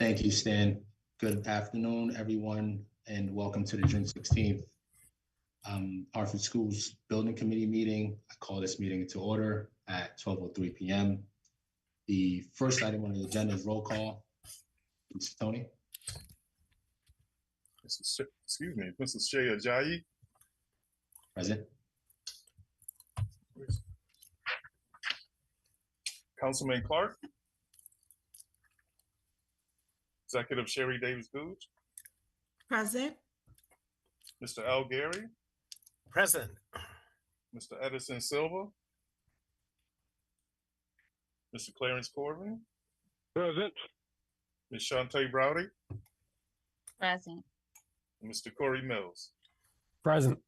Thank you, Stan. Good afternoon, everyone, and welcome to the June 16th Hartford Schools Building Committee meeting. I call this meeting to order at 12:03 p.m. The first item on the agenda is roll call. Mr. Tony. Excuse me, Mrs. Shea Ajayi. Present. Councilman Clark. Executive Sherry Davis-Gooch. Present. Mr. Al Gary. Present. Mr. Edison Silva. Mr. Clarence Corbin. Present. Ms. Shantae Browdy. Present. And Mr. Corey Mills. Present.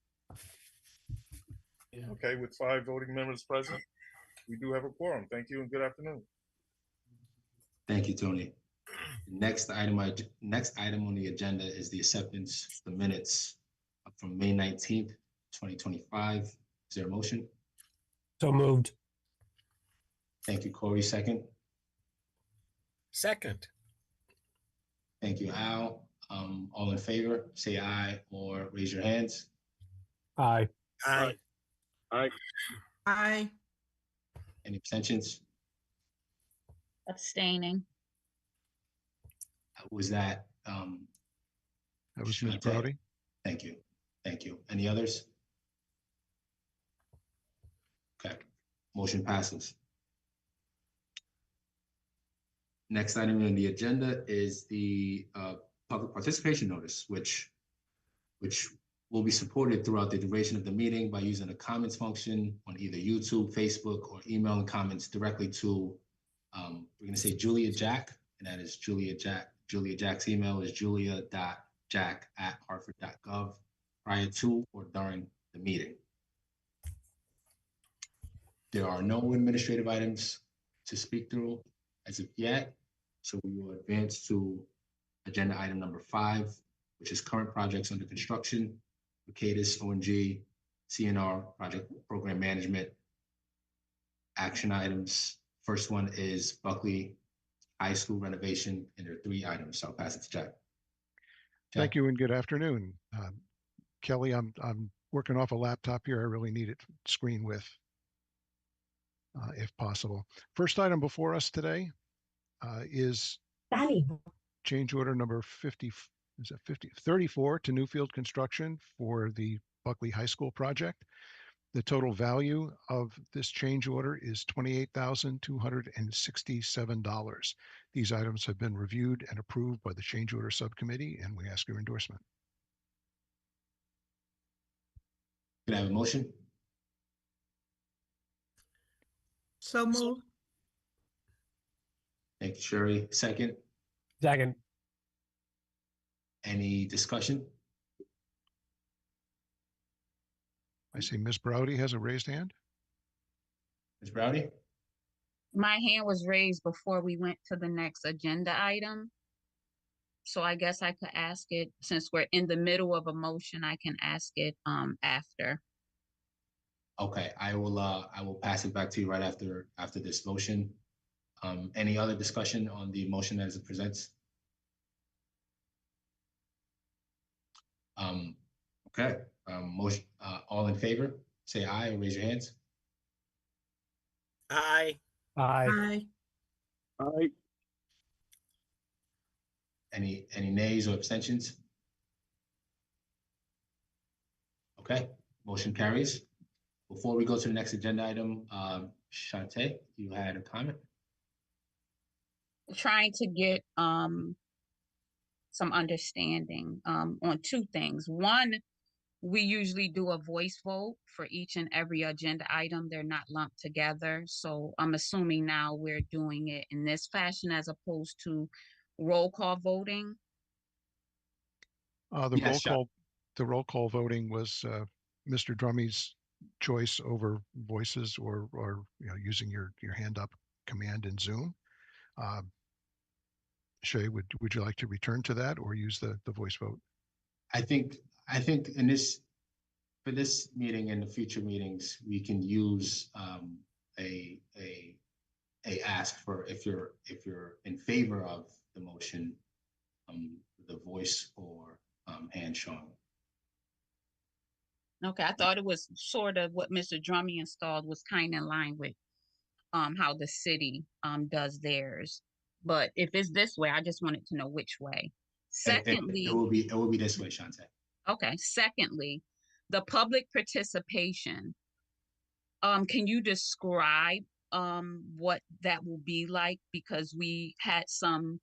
Okay, with 5 voting members present, we do have a quorum. Thank you and good afternoon. Thank you, Tony. Next item on the agenda is the acceptance of the minutes from May 19th, 2025. Is there a motion? So moved. Thank you, Corey. Second. Second. Thank you, Al. All in favor, say aye or raise your hands. Aye. Aye. Aye. Aye. Any abstentions? Abstaining. Was that? That was Ms. Shantae? Browdy. Thank you. Thank you. Any others? Okay. Motion passes. Next item on the agenda is the public participation notice, which will be supported throughout the duration of the meeting by using the comments function on either YouTube, Facebook, or emailing comments directly to, we're going to say Julia Jack, and that is Julia Jack. Julia Jack's email is julia.jack@hartford.gov prior to or during the meeting. There are no administrative items to speak through as of yet, so we will advance to agenda item number 5, which is current projects under construction, Mercatus, ONG, CNR, project program management. Action items. First one is Buckley High School renovation, and there are 3 items. So I'll pass it to Jack. Thank you and good afternoon. Kelly, I'm working off a laptop here. I really need it screen with, if possible. First item before us today is change order number 34 to Newfield Construction for the Buckley High School project. The total value of this change order is $28,267. These items have been reviewed and approved by the change order subcommittee, and we ask your endorsement. Can I have a motion? So moved. Thank you, Sherry. Second. Second. Any discussion? I see Ms. Browdy has a raised hand. Ms. Browdy? My hand was raised before we went to the next agenda item. So I guess I could ask it, since we're in the middle of a motion, I can ask it after. Okay, I will pass it back to you right after this motion. Any other discussion on the motion as it presents? Okay, motion, all in favor, say aye or raise your hands. Aye. Aye. Aye. Aye. Any nays or abstentions? Okay, motion carries. Before we go to the next agenda item, Shantae, you had a comment? Trying to get some understanding on 2 things. One, we usually do a voice vote for each and every agenda item. They're not lumped together. So I'm assuming now we're doing it in this fashion as opposed to roll call voting. Yes, The roll call voting was Mr. Drummy's choice over voices or using your hand up command in Zoom. Shay, would you like to return to that or use the voice vote? I think for this meeting and the future meetings, we can use a ask for if you're in favor of the motion, the voice or hand showing. Okay, I thought it was sort of what Mr. Drummy installed was kind of in line with how the city does theirs. But if it's this way, I just wanted to know which way. Secondly, It will be this way, Shante. okay, secondly, the public participation. Can you describe what that will be like? Because we had some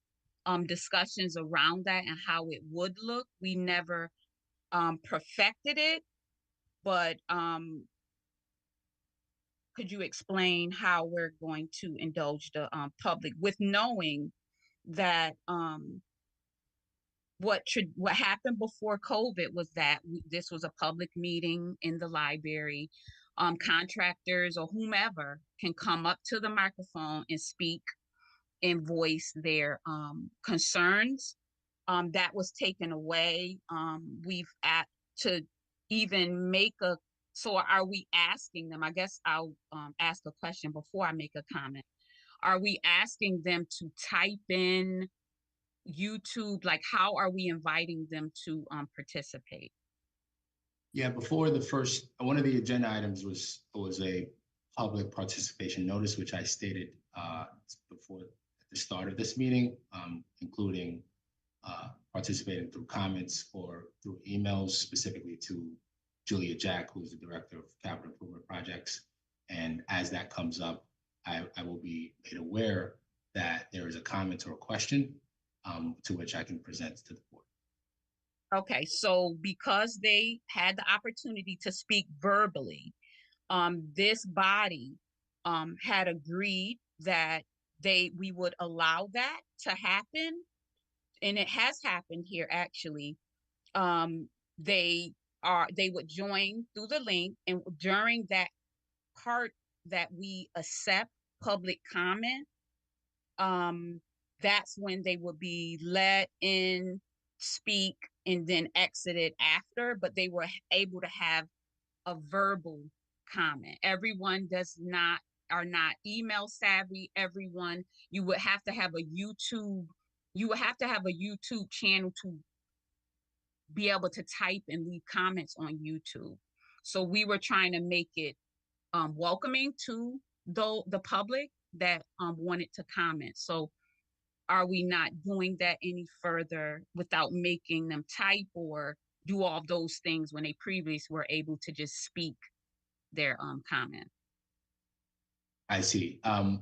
discussions around that and how it would look. We never perfected it, but could you explain how we're going to indulge the public with knowing that what happened before COVID was that this was a public meeting in the library. Contractors or whomever can come up to the microphone and speak and voice their concerns. That was taken away. We've at to even make a, so are we asking them? I guess I'll ask a question before I make a comment. Are we asking them to type in YouTube? Like, how are we inviting them to participate? Yeah, before the first, one of the agenda items was a public participation notice, which I stated before at the start of this meeting, including participating through comments or through emails, specifically to Julia Jack, who is the Director of Capital Improvement Projects. And as that comes up, I will be made aware that there is a comment or a question to which I can present to the board. Okay, so because they had the opportunity to speak verbally, this body had agreed that we would allow that to happen, and it has happened here actually. They would join through the link, and during that part that we accept public comment, that's when they would be let in, speak, and then exited after, but they were able to have a verbal comment. Everyone are not email savvy. Everyone, you would have to have a YouTube channel to be able to type and leave comments on YouTube. So we were trying to make it welcoming to the public that wanted to comment. So are we not doing that any further without making them type or do all those things when they previously were able to just speak their comment? I see. I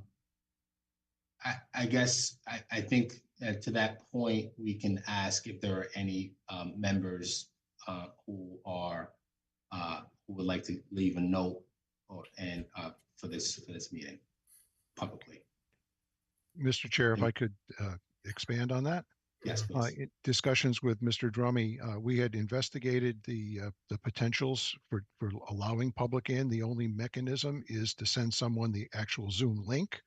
guess I think to that point, we can ask if there are any members who would like to leave a note for this meeting publicly. Mr. Chair, if I could expand on that. Yes, please. In discussions with Mr. Drummy, we had investigated the potentials for allowing public in. The only mechanism is to send someone the actual Zoom link,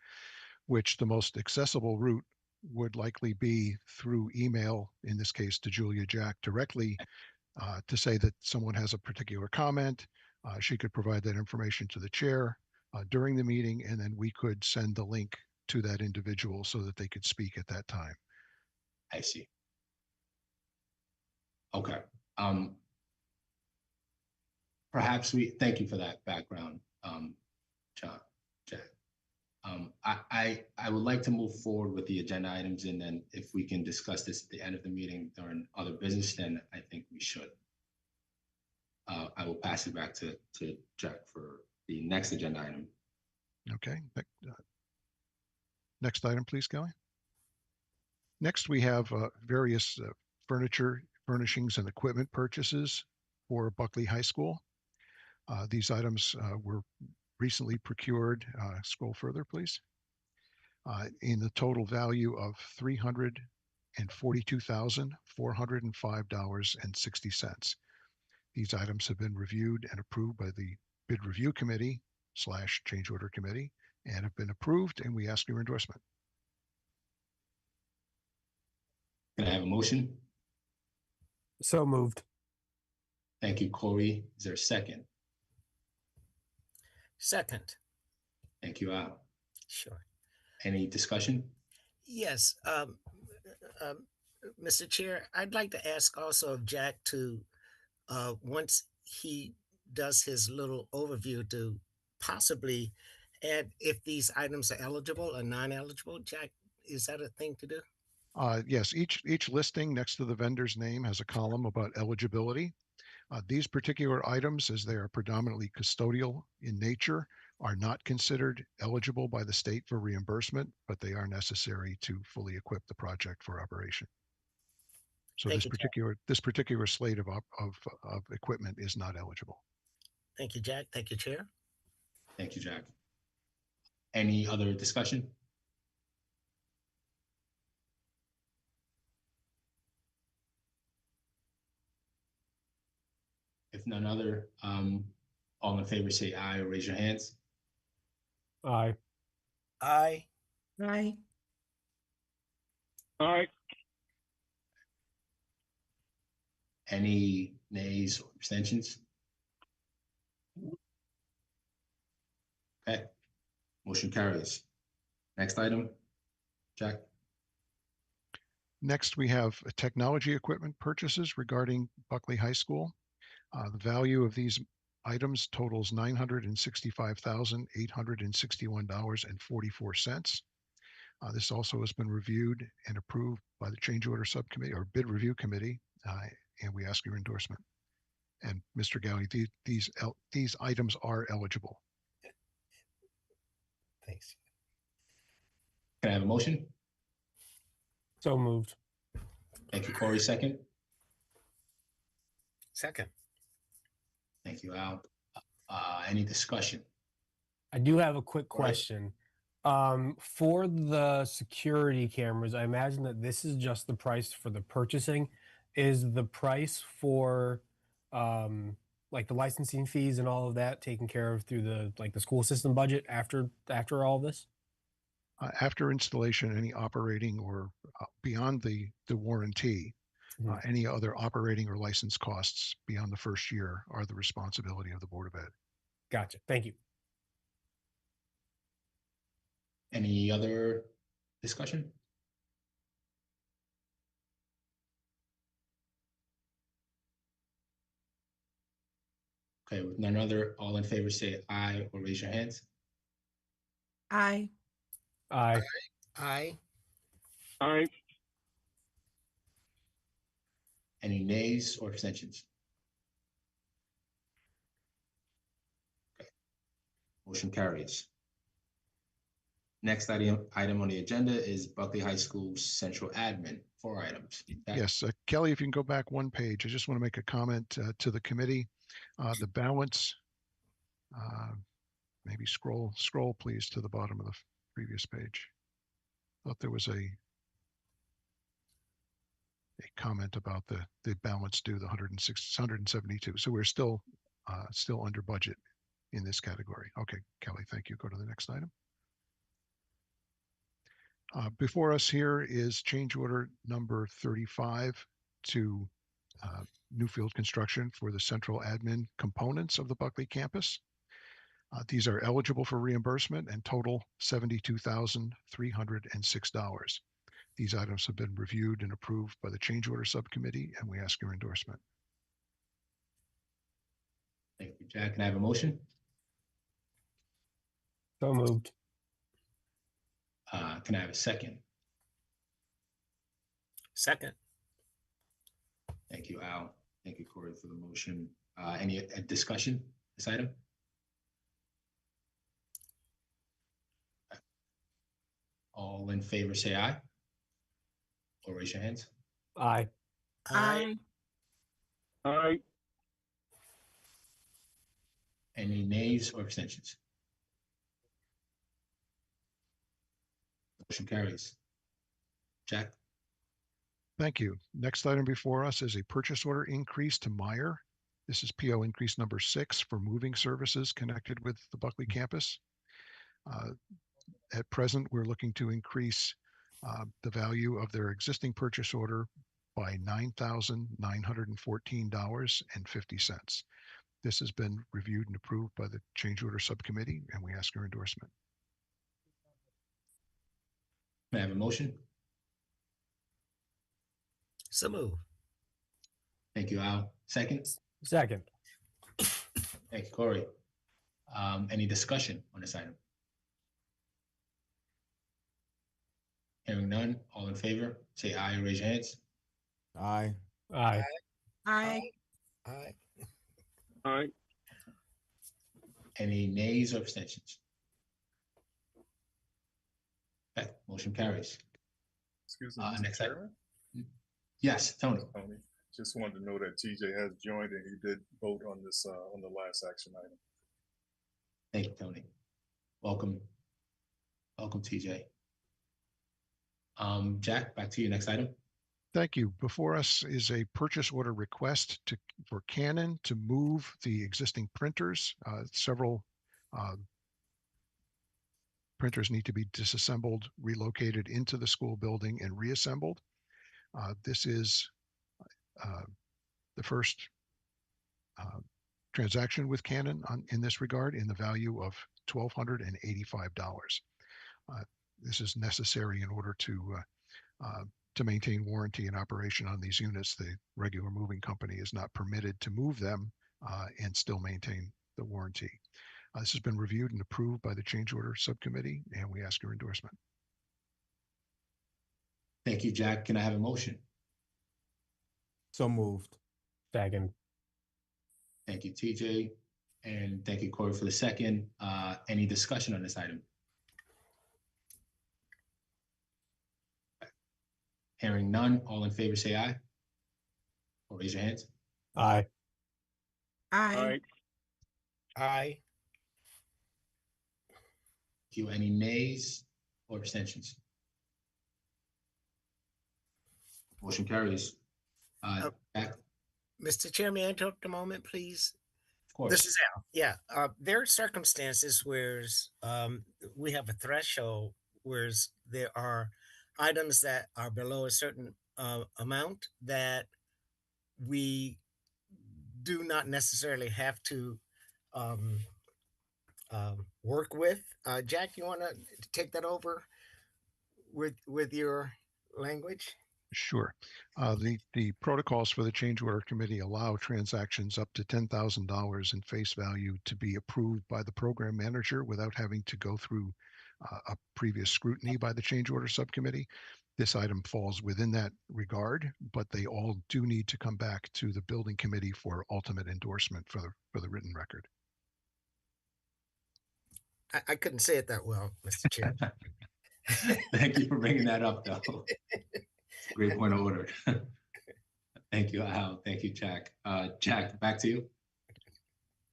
which the most accessible route would likely be through email, in this case to Julia Jack directly, to say that someone has a particular comment. She could provide that information to the chair during the meeting, and then we could send the link to that individual so that they could speak at that time. I see. Okay. Perhaps thank you for that background, Jack. I would like to move forward with the agenda items, and then if we can discuss this at the end of the meeting during other business, then I think we should. I will pass it back to Jack for the next agenda item. Okay. Next item, please, Kelly. Next, we have various furniture, furnishings, and equipment purchases for Buckley High School. These items were recently procured. Scroll further, please. In the total value of $342,405.60. These items have been reviewed and approved by the Bid Review Committee / Change Order Committee and have been approved, and we ask your endorsement. Can I have a motion? So moved. Thank you, Corey. Is there a second? Second. Thank you, Al. Sure. Any discussion? Yes. Mr. Chair, I'd like to ask also of Jack to, once he does his little overview, to possibly add if these items are eligible or non-eligible. Jack, is that a thing to do? Yes, each listing next to the vendor's name has a column about eligibility. These particular items, as they are predominantly custodial in nature, are not considered eligible by the state for reimbursement, but they are necessary to fully equip the project for operation. So Thank this you, particular slate of equipment is not eligible. Thank you, Jack. Thank you, Chair. Thank you, Jack. Any other discussion? If none other, all in favor say aye or raise your hands. Aye. Aye. Aye. Aye. Any nays or abstentions? Okay, motion carries. Next item, Jack. Next, we have technology equipment purchases regarding Buckley High School. The value of these items totals $965,861.44. This also has been reviewed and approved by the change order subcommittee or bid review committee, and we ask your endorsement. And Mr. Gowdy, these items are eligible. Thanks. Can I have a motion? So moved. Thank you, Corey. Second. Second. Thank you, Al. Any discussion? I do have a quick Go ahead. question. For the security cameras, I imagine that this is just the price for the purchasing. Is the price for like the licensing fees and all of that taken care of through the school system budget after all this? After installation, any operating or beyond the warranty, any other operating or license costs beyond the first year are the responsibility of the Board of Ed. Gotcha. Thank you. Any other discussion? Okay, with none other, all in favor say aye or raise your hands. Aye. Aye. Aye. Aye. Any nays or abstentions? Okay. Motion carries. Next item on the agenda is Buckley High School Central Admin, 4 items. Okay. Yes, Kelly, if you can go back one page, I just want to make a comment to the committee. The balance, maybe scroll please to the bottom of the previous page. Thought there was a comment about the balance due, the 172. So we're still under budget in this category. Okay, Kelly, thank you. Go to the next item. Before us here is change order number 35 to Newfield Construction for the central admin components of the Buckley campus. These are eligible for reimbursement and total $72,306. These items have been reviewed and approved by the change order subcommittee, and we ask your endorsement. Thank you, Jack. Can I have a motion? So moved. Can I have a second? Second. Thank you, Al. Thank you, Corey, for the motion. Any discussion this item? All in favor say aye or raise your hands. Aye. Aye. Aye. Any nays or abstentions? Motion carries. Jack? Thank you. Next item before us is a purchase order increase to Meyer. This is PO increase number 6 for moving services connected with the Buckley campus. At present, we're looking to increase the value of their existing purchase order by $9,914.50. This has been reviewed and approved by the change order subcommittee, and we ask your endorsement. May I have a motion? So move. Thank you, Al. Second? Second. Thank you, Corey. Any discussion on this item? Hearing none, all in favor, say aye or raise your hands. Aye. Aye. Aye. Aye. Aye. Any nays or abstentions? Okay, motion carries. Excuse me, Mr. Next item. Chairman. Yes, Tony. Tony, just wanted to know that TJ has joined and he did vote on this, on the last action item. Thank you, Tony. Welcome. Welcome, TJ. Jack, back to you. Next item. Thank you. Before us is a purchase order request for Canon to move the existing printers. Several printers need to be disassembled, relocated into the school building and reassembled. This is the first transaction with Canon in this regard in the value of $1,285. This is necessary in order to maintain warranty and operation on these units. The regular moving company is not permitted to move them and still maintain the warranty. This has been reviewed and approved by the change order subcommittee, and we ask your endorsement. Thank you, Jack. Can I have a motion? So moved. Second. Thank you, TJ. And thank you, Corey, for the second. Any discussion on this item? Hearing none, all in favor say aye. Or raise your hands. Aye. Aye. Aye. Thank you. Any nays or abstentions? Motion carries. Jack, Mr. Chair, may I interrupt a moment, please? of course. This is Al. Yeah, there are circumstances where we have a threshold where there are items that are below a certain amount that we do not necessarily have to work with. Jack, you want to take that over with your language? Sure. The protocols for the change order committee allow transactions up to $10,000 in face value to be approved by the program manager without having to go through a previous scrutiny by the change order subcommittee. This item falls within that regard, but they all do need to come back to the building committee for ultimate endorsement for the written record. I couldn't say it that well, Mr. Chair. Thank you for bringing that up, though. Great point of order. Thank you, Al. Thank you, Jack. Jack, back to you.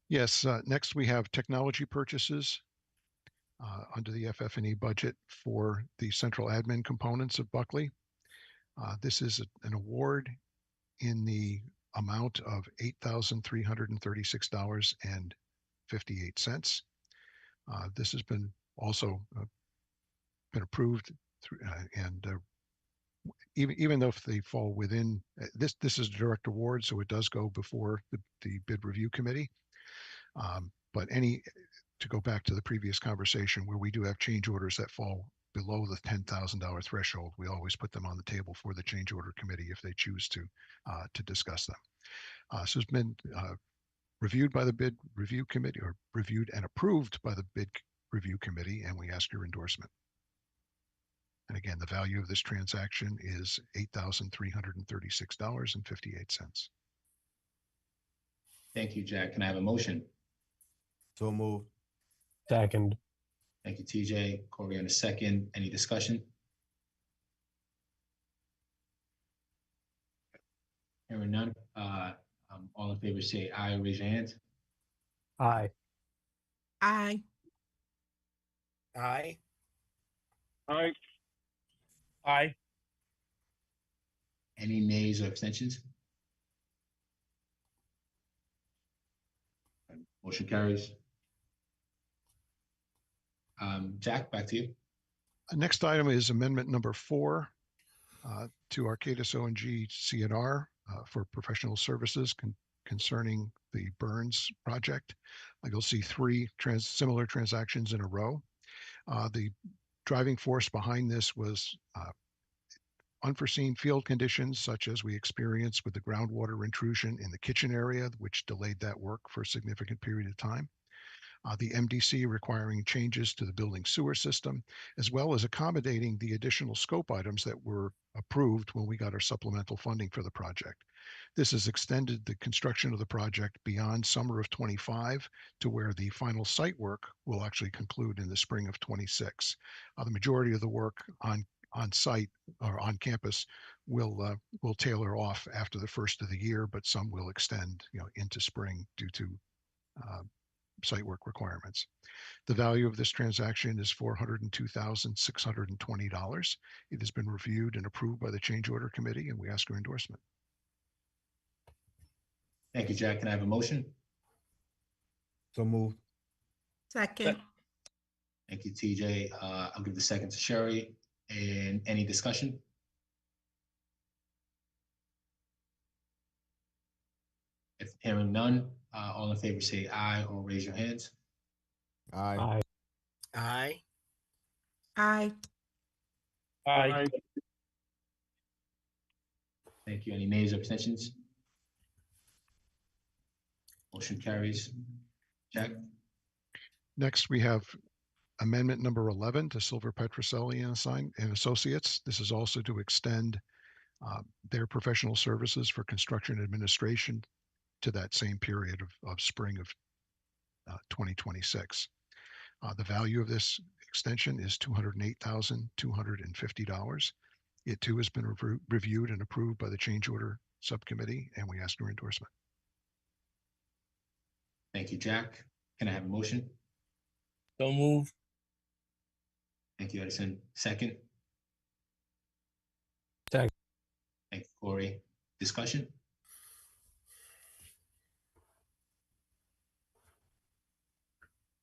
Yes, next we have technology purchases under the FF&E budget for the central admin components of Buckley. This is an award in the amount of $8,336.58. This has been also been approved through, and even though if they fall within this is a direct award, so it does go before the bid review committee. But to go back to the previous conversation where we do have change orders that fall below the $10,000 threshold, we always put them on the table for the change order committee if they choose to discuss them. So it's been reviewed by the bid review committee, or reviewed and approved by the bid review committee, and we ask your endorsement. And again, the value of this transaction is $8,336.58. Thank you, Jack. Can I have a motion? So moved. Second. Thank you, TJ. Corey on a second. Any discussion? Hearing none. All in favor say aye. Raise your hands. Aye. Aye. Aye. Aye. Aye. Any nays or abstentions? Motion carries. Jack, back to you. Next item is amendment number 4 to Arcadis O&G CNR for professional services concerning the Burns project. You'll see 3 similar transactions in a row. The driving force behind this was unforeseen field conditions, such as we experienced with the groundwater intrusion in the kitchen area, which delayed that work for a significant period of time. The MDC requiring changes to the building sewer system, as well as accommodating the additional scope items that were approved when we got our supplemental funding for the project. This has extended the construction of the project beyond summer of 25 to where the final site work will actually conclude in the spring of 26. The majority of the work on site or on campus will tailor off after the first of the year, but some will extend, into spring due to site work requirements. The value of this transaction is $402,620. It has been reviewed and approved by the change order committee, and we ask your endorsement. Thank you, Jack. Can I have a motion? So moved. Second. Thank you, TJ. I'll give the second to Sherry. And any discussion? If hearing none, all in favor say aye or raise your hands. Aye. Aye. Aye. Aye. Thank you. Any nays or abstentions? Motion carries. Jack? Next, we have amendment number 11 to Silver Petroselli and Associates. This is also to extend their professional services for construction administration to that same period of spring of 2026. The value of this extension is $208,250. It too has been reviewed and approved by the change order subcommittee, and we ask your endorsement. Thank you, Jack. Can I have a motion? So moved. Thank you, Edison. Second? Second. Thank you, Corey. Discussion?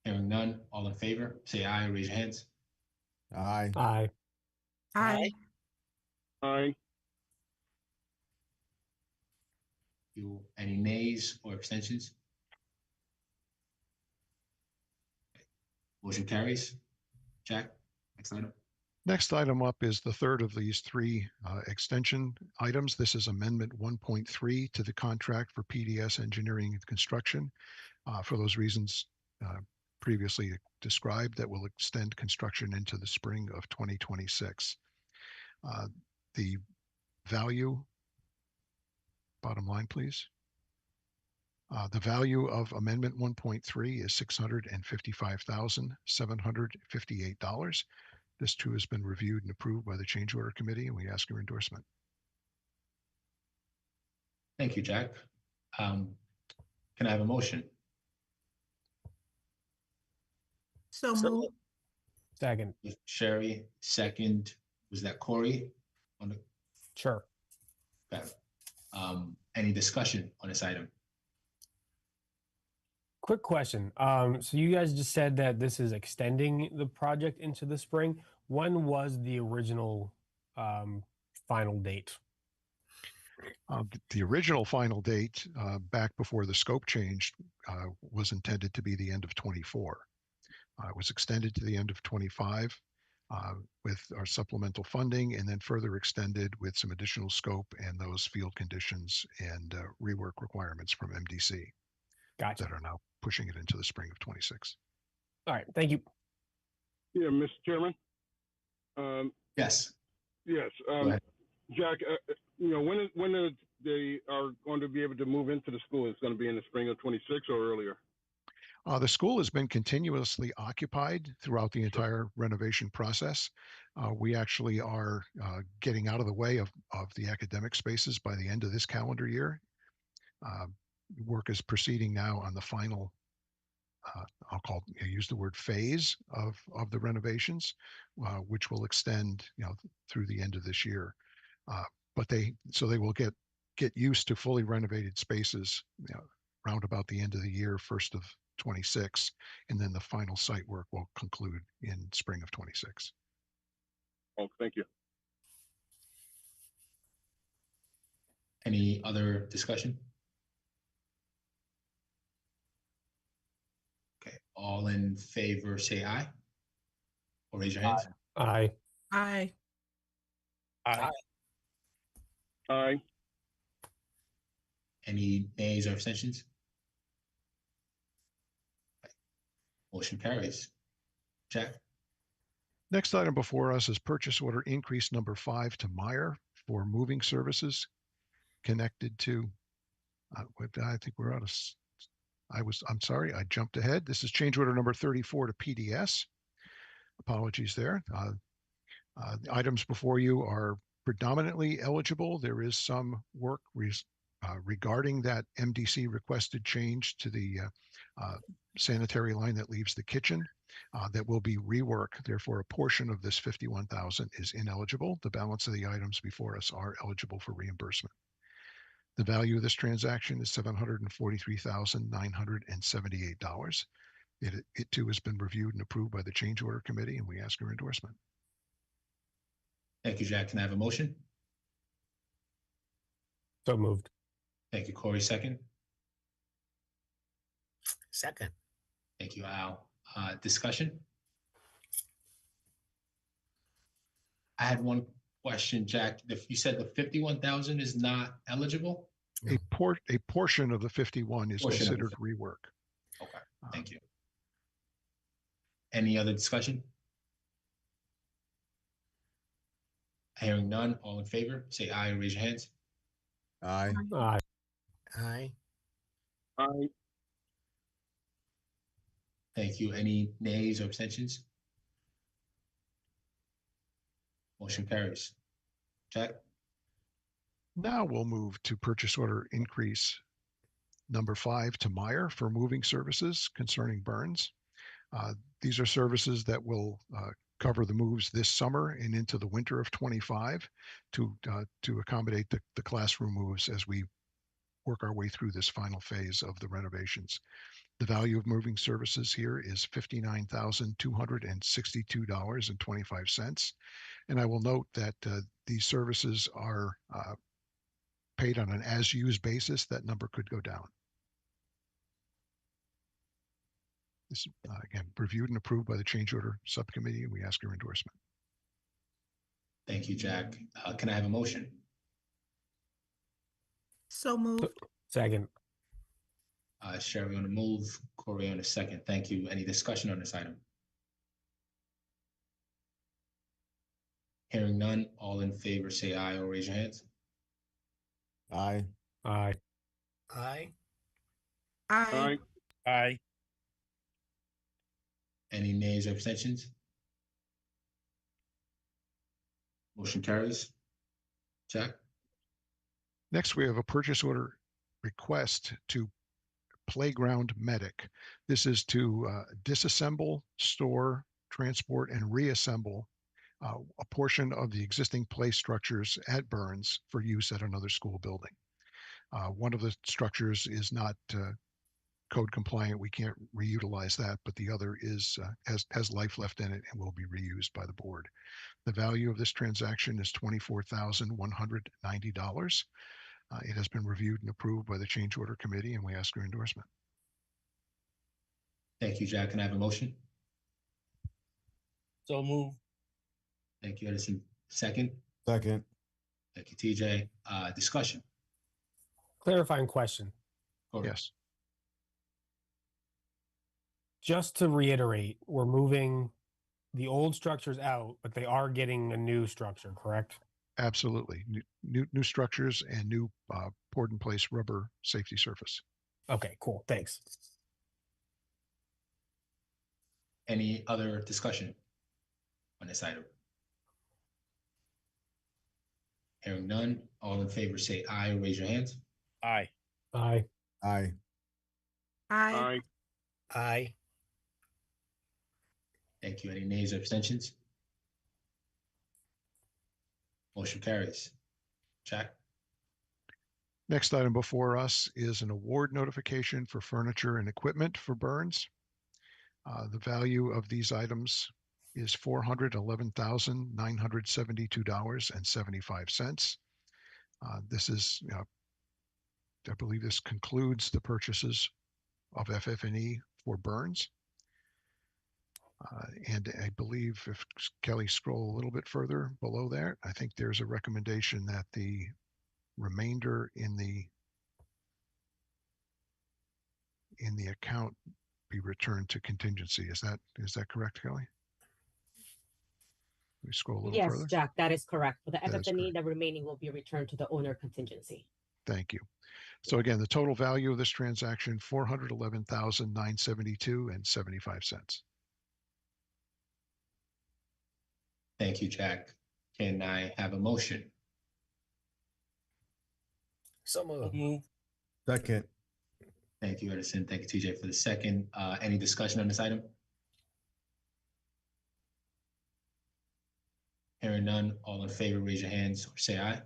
Hearing none, all in favor, say aye, raise your hands. Aye. Aye. Aye. Aye. Any nays or abstentions? Motion carries. Jack, next item. Next item up is the third of these three extension items. This is Amendment 1.3 to the contract for PDS Engineering and Construction. For those reasons previously described, that will extend construction into the spring of 2026. The value, bottom line, please. The value of Amendment 1.3 is $655,758. This too has been reviewed and approved by the change order committee, and we ask your endorsement. Thank you, Jack. Can I have a motion? So So moved. Second. Sherry, second. Was that Corey? Sure. Okay. Any discussion on this item? Quick question. So you guys just said that this is extending the project into the spring. When was the original final date? The original final date back before the scope changed was intended to be the end of 24. It was extended to the end of 25 with our supplemental funding, and then further extended with some additional scope and those field conditions and rework requirements from MDC. Gotcha. That are now pushing it into the spring of 26. All right. Thank you. Yeah, Mr. Chairman. Yes. Yes. Go ahead. Jack, when they are going to be able to move into the school? It's going to be in the spring of 26 or earlier? The school has been continuously occupied throughout the entire renovation process. We actually are getting out of the way of the academic spaces by the end of this calendar year. Work is proceeding now on the final, I'll use the word phase of the renovations, which will extend, through the end of this year. But they will get used to fully renovated spaces, round about the end of the year, first of 26, and then the final site work will conclude in spring of 26. Oh, thank you. Any other discussion? Okay, all in favor, say aye. Or raise your hands. Aye. Aye. Aye. Aye. Any nays or abstentions? Motion carries. Jack? Next item before us is purchase order increase number 5 to Meyer for moving services connected to, I think we're out of, I'm sorry, I jumped ahead. This is change order number 34 to PDS. Apologies there. The items before you are predominantly eligible. There is some work regarding that MDC requested change to the sanitary line that leaves the kitchen that will be reworked. Therefore, a portion of this 51,000 is ineligible. The balance of the items before us are eligible for reimbursement. The value of this transaction is $743,978. It too has been reviewed and approved by the change order committee, and we ask your endorsement. Thank you, Jack. Can I have a motion? So moved. Thank you, Corey. Second. Second. Thank you, Al. Discussion? I had one question, Jack. If you said the 51,000 is not eligible? A portion of the 51 is Portion of the considered rework. Okay, thank you. Any other discussion? Hearing none, all in favor, say aye or raise your hands. Aye. Aye. Aye. Aye. Thank you. Any nays or abstentions? Motion carries. Jack? Now we'll move to purchase order increase number 5 to Meyer for moving services concerning burns. These are services that will cover the moves this summer and into the winter of 25 to accommodate the classroom moves as we work our way through this final phase of the renovations. The value of moving services here is $59,262.25. And I will note that these services are paid on an as-used basis. That number could go down. This, again, reviewed and approved by the change order subcommittee, and we ask your endorsement. Thank you, Jack. Can I have a motion? So moved. Second. Sherry on the move, Corey on the second. Thank you. Any discussion on this item? Hearing none, all in favor say aye or raise your hands. Aye. Aye. Aye. Aye. Aye. Any nays or abstentions? Motion carries. Jack? Next, we have a purchase order request to Playground Medic. This is to disassemble, store, transport, and reassemble a portion of the existing play structures at Burns for use at another school building. One of the structures is not code compliant. We can't reutilize that, but the other is has life left in it and will be reused by the board. The value of this transaction is $24,190. It has been reviewed and approved by the change order committee, and we ask your endorsement. Thank you, Jack. Can I have a motion? So move. Thank you, Edison. Second. Second. Thank you, TJ. Discussion. Clarifying question. Corey. Yes. Just to reiterate, we're moving the old structures out, but they are getting a new structure, correct? Absolutely. New structures and new poured in place rubber safety surface. Okay, cool. Thanks. Any other discussion on this item? Hearing none, all in favor say aye or raise your hands. Aye. Aye. Aye. Aye. Aye. Aye. Thank you. Any nays or abstentions? Motion carries. Jack? Next item before us is an award notification for furniture and equipment for Burns. The value of these items is $411,972.75. This is, I believe this concludes the purchases of FF&E for Burns. And I believe if Kelly scroll a little bit further below there, I think there's a recommendation that the remainder in the account be returned to contingency. Is that correct, Kelly? We scroll a little Yes, further. Jack, that is correct. For the That is FF&E, the remaining will be returned to the owner contingency. Thank you. So again, the total value of this transaction, $411,972.75. Thank you, Jack. Can I have a motion? So moved. Second. Thank you, Edison. Thank you, TJ, for the second. Any discussion on this item? Hearing none, all in favor, raise your hands or say aye.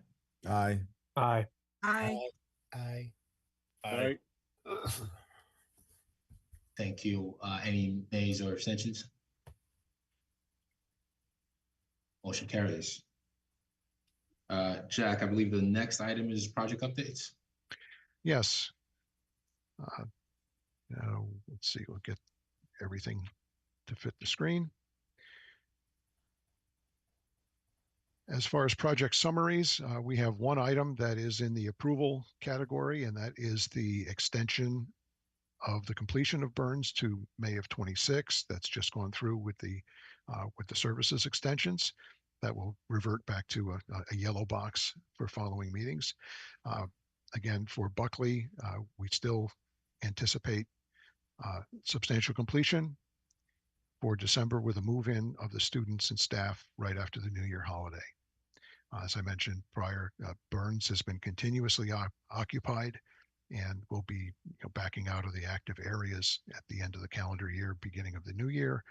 Aye. Aye. Aye. Aye. All right. Thank you. Any nays or abstentions? Motion carries. Jack, I believe the next item is project updates. Yes. Let's see, we'll get everything to fit the screen. As far as project summaries, we have one item that is in the approval category, and that is the extension of the completion of Burns to May of 26. That's just gone through with the services extensions. That will revert back to a yellow box for following meetings. Again, for Buckley, we still anticipate substantial completion for December with a move-in of the students and staff right after the New Year holiday. As I mentioned prior, Burns has been continuously occupied and will be backing out of the active areas at the end of the calendar year, beginning of the new year,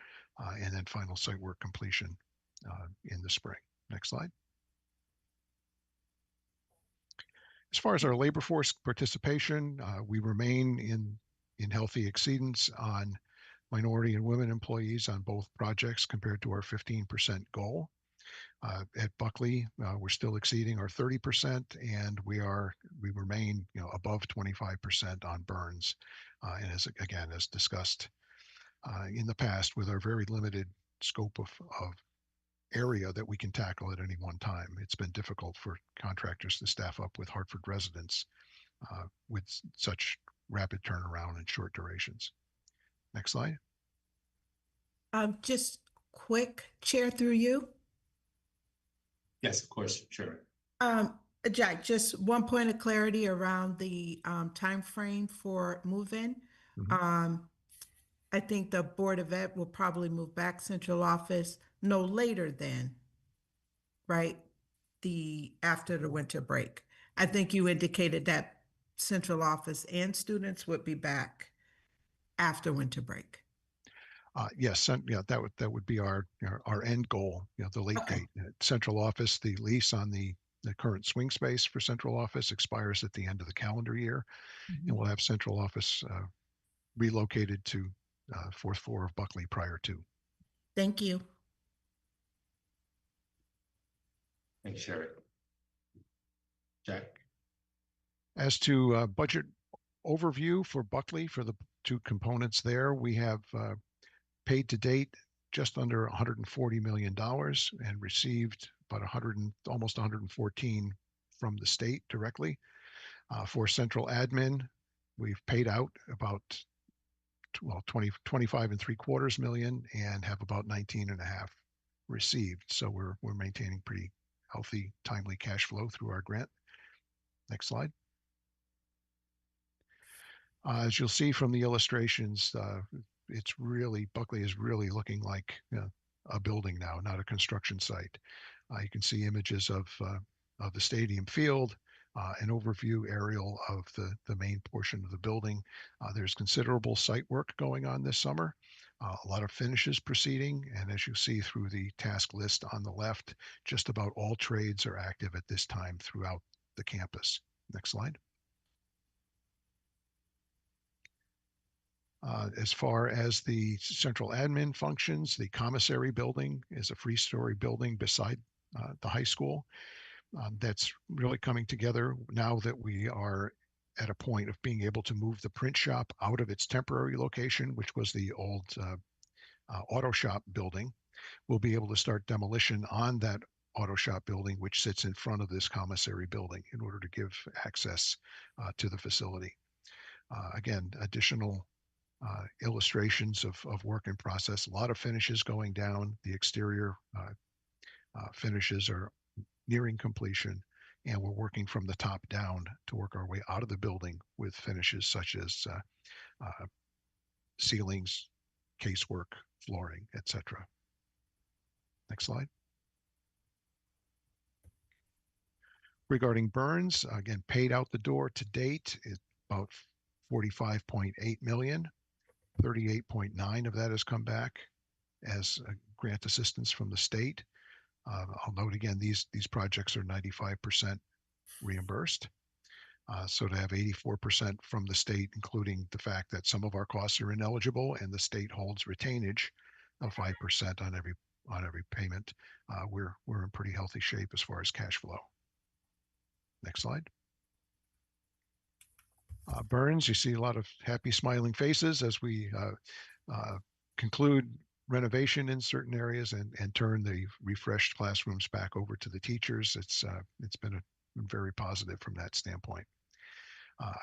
and then final site work completion in the spring. Next slide. As far as our labor force participation, we remain in healthy exceedance on minority and women employees on both projects compared to our 15% goal. At Buckley, we're still exceeding our 30%, and we remain above 25% on Burns. And as discussed in the past, with our very limited scope of area that we can tackle at any one time, it's been difficult for contractors to staff up with Hartford residents with such rapid turnaround and short durations. Next slide. Just quick, Chair, through you. Yes, of course, sure. Jack, just one point of clarity around the time frame for move-in. I think the Board of Ed will probably move back central office no later than, right, after the winter break. I think you indicated that central office and students would be back after winter break. Yes, that would be our end goal. The late date. Central office, the lease on the current swing space for central office expires at the end of the calendar year, and we'll have central office relocated to fourth floor of Buckley prior to. Thank you. Thanks, Sherry. Jack. As to budget overview for Buckley, for the two components there, we have paid to date just under $140 million and received about almost 114 from the state directly. For central admin, we've paid out about 25.75 million and have about 19.5 received. So we're maintaining pretty healthy, timely cash flow through our grant. Next slide. As you'll see from the illustrations, Buckley is really looking like a building now, not a construction site. You can see images of the stadium field, an overview aerial of the main portion of the building. There's considerable site work going on this summer, a lot of finishes proceeding, and as you see through the task list on the left, just about all trades are active at this time throughout the campus. Next slide. As far as the central admin functions, the commissary building is a three-story building beside the high school. That's really coming together now that we are at a point of being able to move the print shop out of its temporary location, which was the old auto shop building. We'll be able to start demolition on that auto shop building, which sits in front of this commissary building in order to give access to the facility. Again, additional illustrations of work in process, a lot of finishes going down. The exterior finishes are nearing completion, and we're working from the top down to work our way out of the building with finishes such as ceilings, casework, flooring, etc. Next slide. Regarding burns, again, paid out the door to date is about 45.8 million. 38.9 of that has come back as grant assistance from the state. I'll note again, these projects are 95% reimbursed. So to have 84% from the state, including the fact that some of our costs are ineligible and the state holds retainage of 5% on every payment, we're in pretty healthy shape as far as cash flow. Next slide. Burns, you see a lot of happy smiling faces as we conclude renovation in certain areas and turn the refreshed classrooms back over to the teachers. It's been very positive from that standpoint.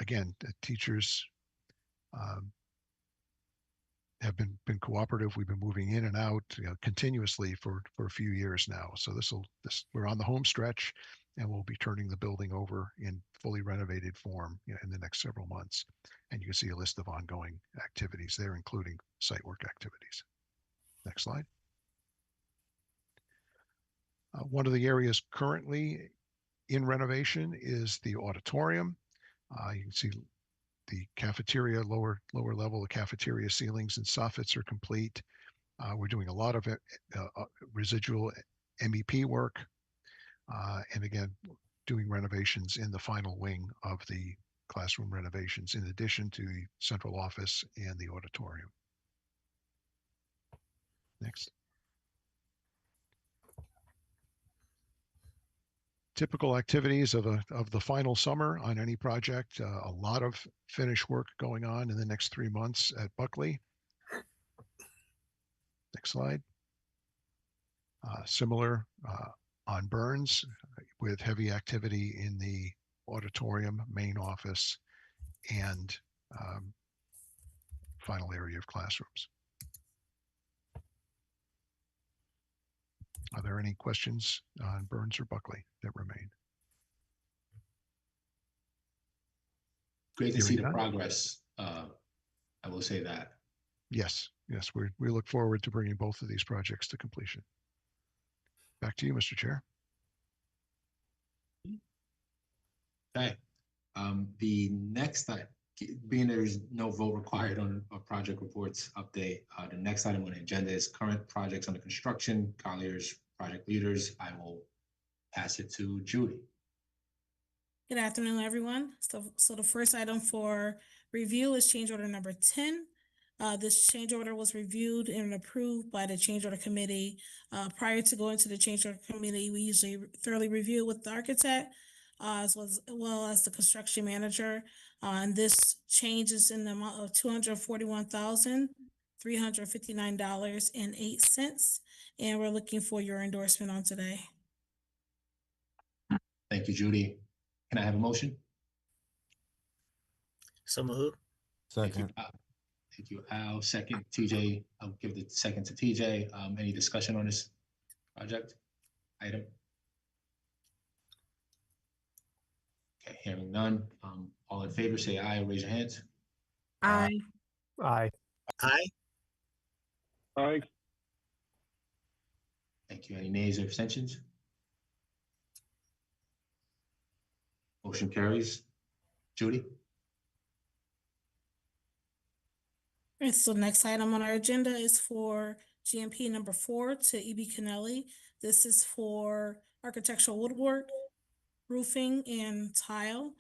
Again, the teachers have been cooperative. We've been moving in and out continuously for a few years now. So we're on the home stretch, and we'll be turning the building over in fully renovated form in the next several months. And you can see a list of ongoing activities there, including site work activities. Next slide. One of the areas currently in renovation is the auditorium. You can see the cafeteria, lower level, the cafeteria ceilings and soffits are complete. We're doing a lot of residual MEP work. And again, doing renovations in the final wing of the classroom renovations, in addition to the central office and the auditorium. Next. Typical activities of the final summer on any project. A lot of finish work going on in the next 3 months at Buckley. Next slide. Similar on Burns, with heavy activity in the auditorium, main office, and final area of classrooms. Are there any questions on Burns or Buckley that remain? Great to see the progress. I will say that. Yes, we look forward to bringing both of these projects to completion. Back to you, Mr. Chair. Okay. The next item, being there's no vote required on a project reports update, the next item on the agenda is current projects under construction, Collier's project leaders. I will pass it to Judy. Good afternoon, everyone. So the first item for review is change order number 10. This change order was reviewed and approved by the change order committee. Prior to going to the change order committee, we usually thoroughly review with the architect, as well as the construction manager. And this change is in the amount of $241,359.08. And we're looking for your endorsement on today. Thank you, Judy. Can I have a motion? So moved. Second. Thank you, Al. Second, TJ. I'll give the second to TJ. Any discussion on this project item? Okay, hearing none. All in favor, say aye or raise your hands. Aye. Aye. Aye. Aye. Thank you. Any nays or abstentions? Motion carries. Judy? And so next item on our agenda is for GMP number 4 to E.B. Kennelly. This is for architectural woodwork, roofing, and tile.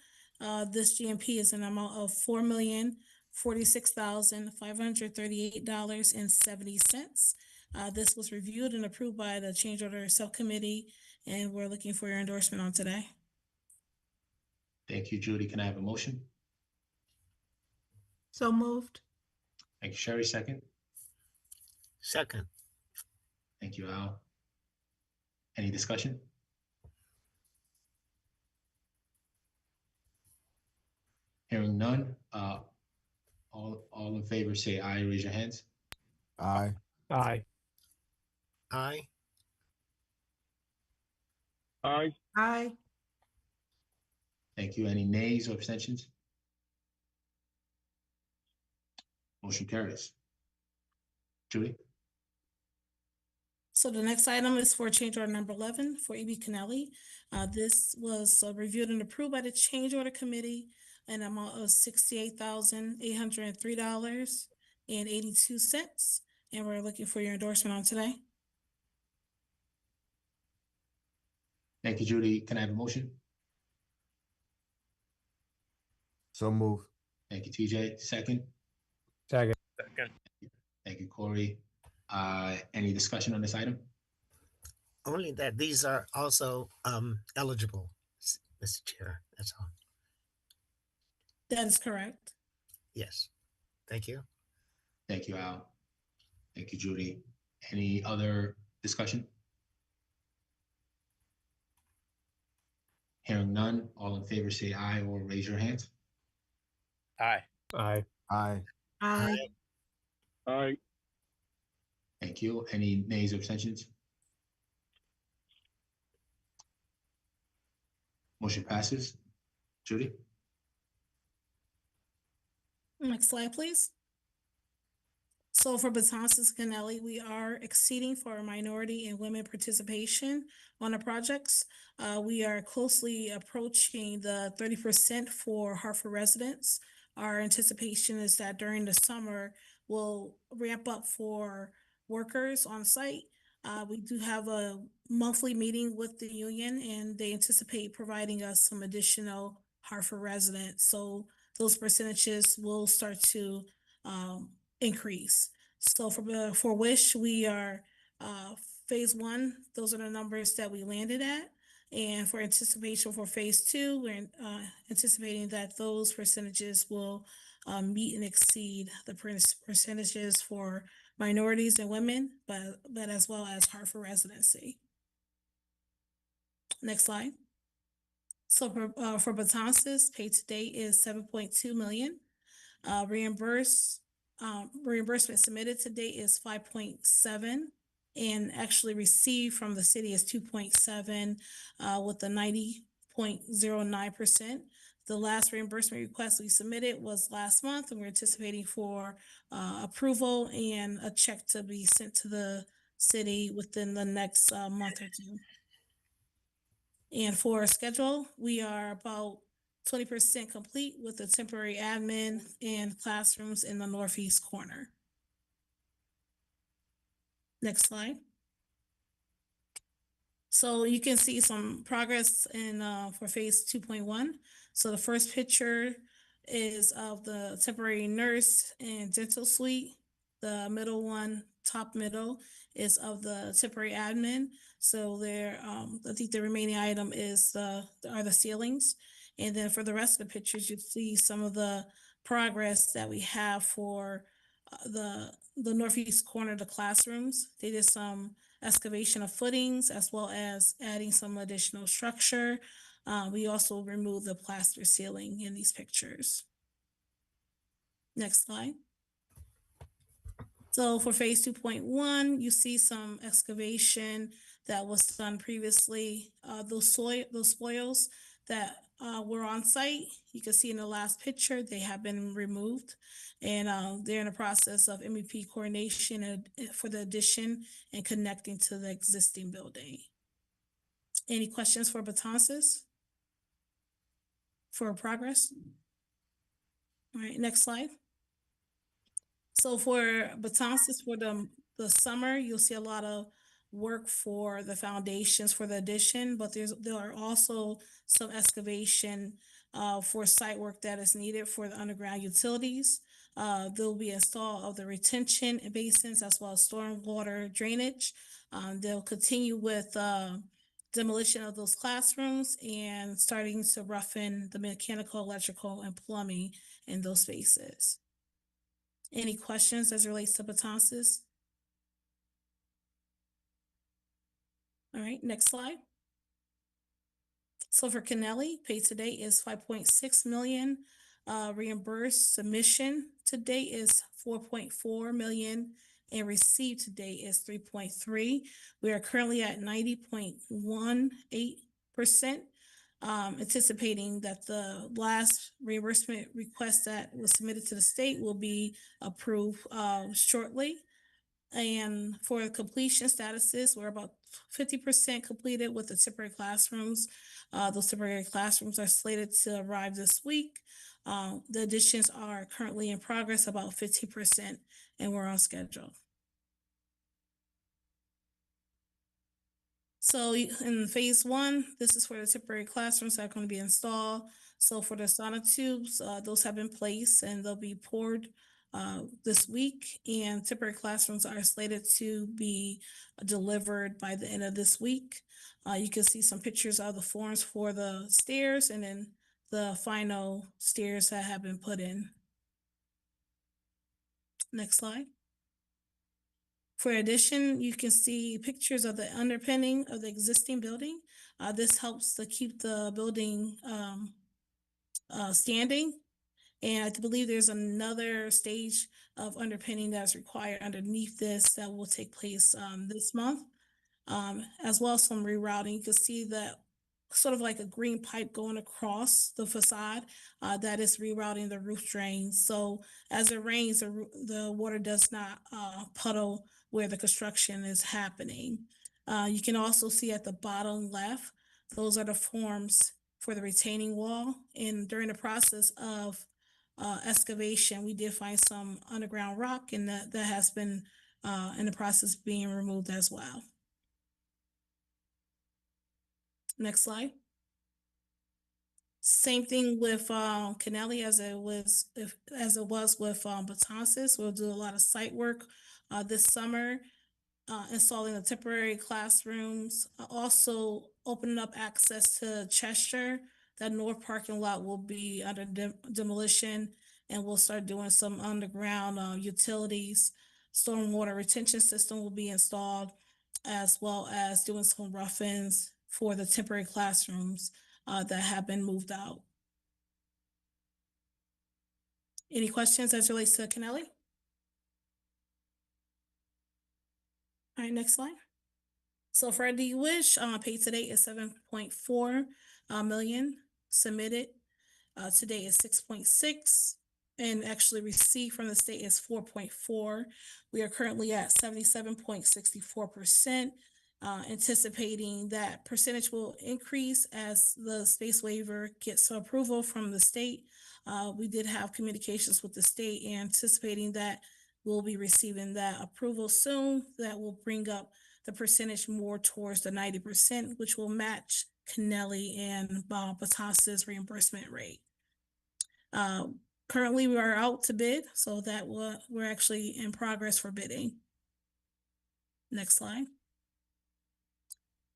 This GMP is an amount of $4,046,538.70. This was reviewed and approved by the change order subcommittee, and we're looking for your endorsement on today. Thank you, Judy. Can I have a motion? So moved. Thank you, Sherry. Second. Second. Thank you, Al. Any discussion? Hearing none, all in favor say aye, raise your hands. Aye. Aye. Aye. Aye. Aye. Thank you. Any nays or abstentions? Motion carries. Julie? So the next item is for change order number 11 for E.B. Kennelly. This was reviewed and approved by the change order committee, an amount of $68,803.82. And we're looking for your endorsement on today. Thank you, Judy. Can I have a motion? So move. Thank you, TJ. Second. Second. Thank you, Corey. Any discussion on this item? Only that these are also eligible, Mr. Chair. That's all. That is correct. Yes. Thank you. Thank you, Al. Thank you, Judy. Any other discussion? Hearing none, all in favor say aye or raise your hands. Aye. Aye. Aye. Aye. Aye. Thank you. Any nays or abstentions? Motion passes. Judy? Next slide, please. So for Betances Kennelly, we are exceeding for our minority and women participation on the projects. We are closely approaching the 30% for Hartford residents. Our anticipation is that during the summer, we'll ramp up for workers on site. We do have a monthly meeting with the union, and they anticipate providing us some additional Hartford residents. So those percentages will start to increase. So for WISH, we are phase 1. Those are the numbers that we landed at. And for anticipation for phase 2, we're anticipating that those percentages will meet and exceed the percentages for minorities and women, but as well as Hartford residency. Next slide. So for Betances, paid to date is $7.2 million. Reimbursement submitted to date is 5.7, and actually received from the city is 2.7, with a 90.09%. The last reimbursement request we submitted was last month, and we're anticipating for approval and a check to be sent to the city within the next month or two. And for schedule, we are about 20% complete with the temporary admin and classrooms in the northeast corner. Next slide. So you can see some progress in for phase 2.1. So the first picture is of the temporary nurse and dental suite. The middle one, top middle, is of the temporary admin. So there, I think the remaining item is are the ceilings. And then for the rest of the pictures, you see some of the progress that we have for the northeast corner of the classrooms. They did some excavation of footings as well as adding some additional structure. We also removed the plaster ceiling in these pictures. Next slide. So for phase 2.1, you see some excavation that was done previously. Those spoils that were on site, you can see in the last picture, they have been removed, and they're in the process of MEP coordination for the addition and connecting to the existing building. Any questions for Betances for progress? All right, next slide. So for Betances, for the summer, you'll see a lot of work for the foundations for the addition, but there are also some excavation for site work that is needed for the underground utilities. There'll be install of the retention basins as well as stormwater drainage. They'll continue with demolition of those classrooms and starting to roughen the mechanical, electrical, and plumbing in those spaces. Any questions as it relates to Betances? All right, next slide. So for Kennelly, paid to date is 5.6 million. Reimbursed submission to date is 4.4 million, and received to date is 3.3. We are currently at 90.18%. Anticipating that the last reimbursement request that was submitted to the state will be approved shortly. And for completion statuses, we're about 50% completed with the temporary classrooms. Those temporary classrooms are slated to arrive this week. The additions are currently in progress, about 15%, and we're on schedule. So in phase one, this is where the temporary classrooms are going to be installed. So for the sonotubes, those have been placed and they'll be poured this week, and temporary classrooms are slated to be delivered by the end of this week. You can see some pictures of the forms for the stairs and then the final stairs that have been put in. Next slide. For addition, you can see pictures of the underpinning of the existing building. This helps to keep the building standing. And I believe there's another stage of underpinning that's required underneath this that will take place this month, as well as some rerouting. You can see that sort of like a green pipe going across the facade that is rerouting the roof drains. So as it rains, the water does not puddle where the construction is happening. You can also see at the bottom left, those are the forms for the retaining wall. And during the process of excavation, we did find some underground rock, and that has been in the process of being removed as well. Next slide. Same thing with Kennelly as it was with Betances. We'll do a lot of site work this summer, installing the temporary classrooms, also opening up access to Chester. That north parking lot will be under demolition, and we'll start doing some underground utilities. Stormwater retention system will be installed, as well as doing some rough-ins for the temporary classrooms that have been moved out. Any questions as it relates to Kennelly? All right, next slide. So for the wish, paid today is 7.4 million. Submitted today is 6.6, and actually received from the state is 4.4. We are currently at 77.64%. Anticipating that percentage will increase as the space waiver gets approval from the state. We did have communications with the state, anticipating that we'll be receiving that approval soon. That will bring up the percentage more towards the 90%, which will match Kennelly and Betances reimbursement rate. Currently, we are out to bid, so that we're actually in progress for bidding. Next slide.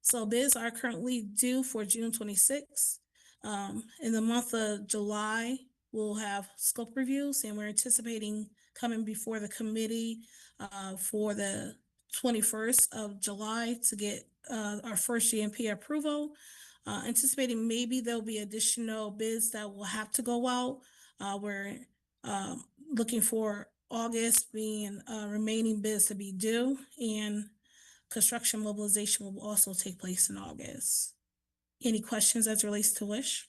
So bids are currently due for June 26th. In the month of July, we'll have scope reviews, and we're anticipating coming before the committee for the 21st of July to get our first GMP approval. Anticipating maybe there'll be additional bids that will have to go out. We're looking for August being remaining bids to be due, and construction mobilization will also take place in August. Any questions as it relates to WISH?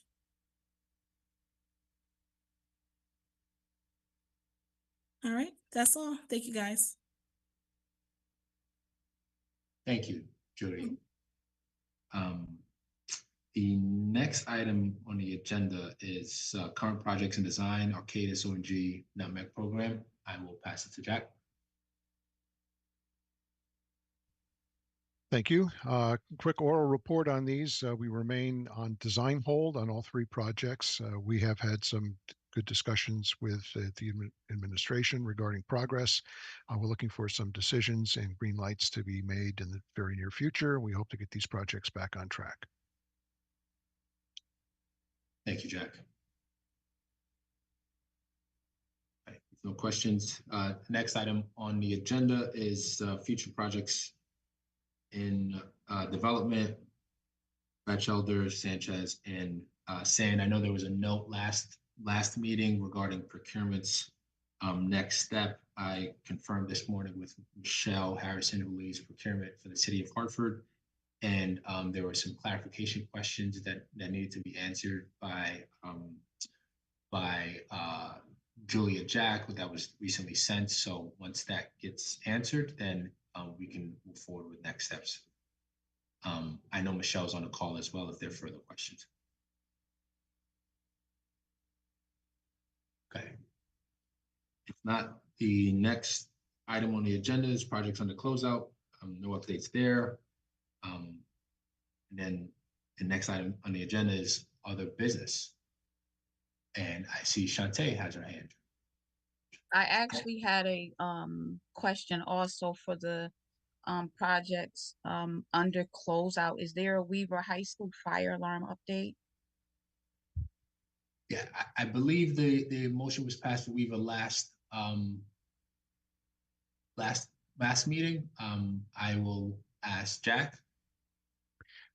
All right, that's all. Thank you, guys. Thank you, Judy. The next item on the agenda is current projects and design, Arcadis ONG NUTMEC program. I will pass it to Jack. Thank you. Quick oral report on these. We remain on design hold on all three projects. We have had some good discussions with the administration regarding progress. We're looking for some decisions and green lights to be made in the very near future. We hope to get these projects back on track. Thank you, Jack. Right, no questions. Next item on the agenda is future projects in development, Batchelder, Sanchez, and Sand. I know there was a note last meeting regarding procurements. Next step, I confirmed this morning with Michelle Harrison, who leads procurement for the city of Hartford. And there were some clarification questions that needed to be answered by Julia Jack, that was recently sent. So once that gets answered, then we can move forward with next steps. I know Michelle's on the call as well if there are further questions. Okay. If not, the next item on the agenda is projects under closeout. No updates there. And then the next item on the agenda is other business. And I see Shantae has her hand. I actually had a question also for the projects under closeout. Is there a Weaver High School fire alarm update? Yeah, I believe the motion was passed for Weaver last meeting. I will ask Jack.